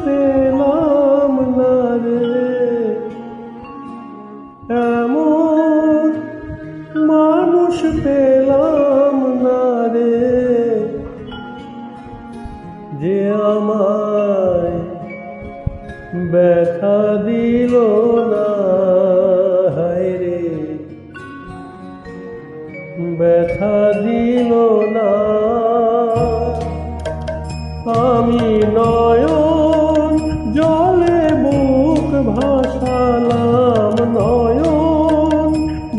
পেলাম না রে, এমন মানুষ পেলাম না রে, যে আমায় ব্যথা দিল না, হায় রে ব্যথা দিল না। আমি নয়ন জলে বুক ভাসালাম, নয়ন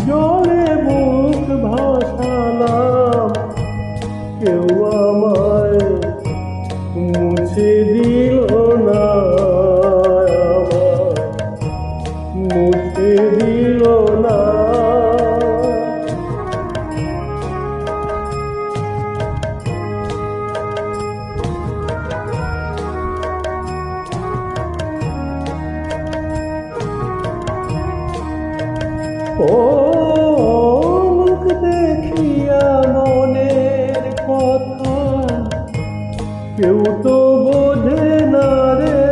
জলে বুক ভাসালাম, কেউ আমায় মুছে দিল না, মুছে দিল না। ও মুখ দেখিয়া মনের কথা কেউ তো বোঝে না রে,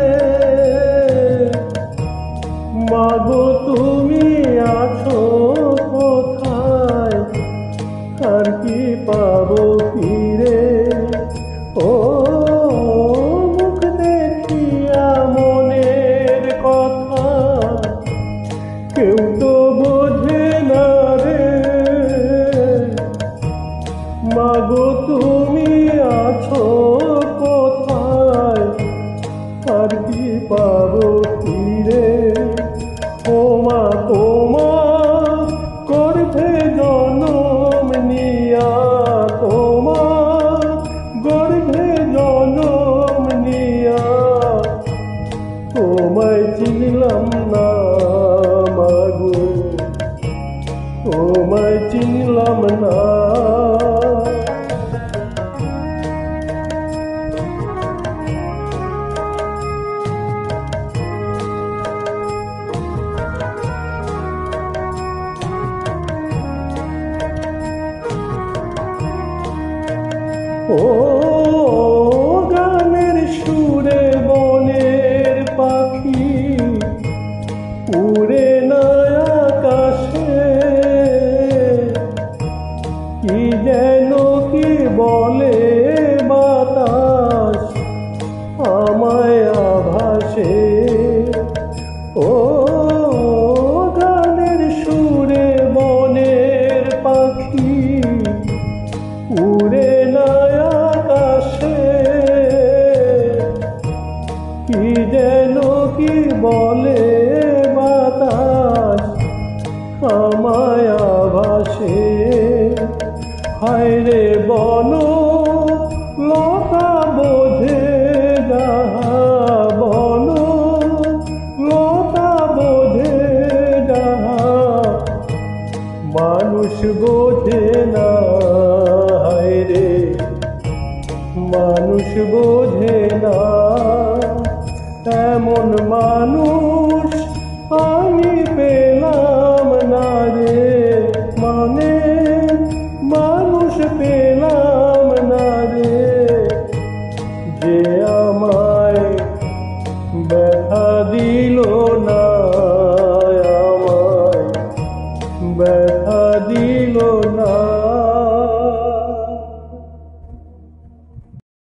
মাগো তুমি আছো কোথায়, আর কি পাবো ফিরে। ও মুখ দেখিয়া মনের কথা কেউ তো বোঝে না রে, মাগো তুমি আছো কোথায়, আর কি পাবো ফিরে। ওমা তোমা গর্ভে জনম নিয়া, তোমা গর্ভে জনম নিয়া, তোমায় চিনলাম না মাগো, তোমায় চিনলাম না। ও গানের সুরে বনের পাখি উড়ে না আকাশে, কি যেন কি বলে বাতাস আমায় আভাসে। ও গানের সুরে বনের পাখি উড়ে না আকাশে, কি যেন কি বলে বাতাস আমায় আভাসে। হায় রে বন লতা বোঝে যাহা, বন লতা বোঝে যাহা, মানুষ বোঝে না, হায় রে মানুষ বোঝে না। এমন মানুষ আমি পেলাম না রে, মানে মানুষ পেলাম না রে, যে আমায় ব্যথা দিল না, আমায় ব্যথা দিল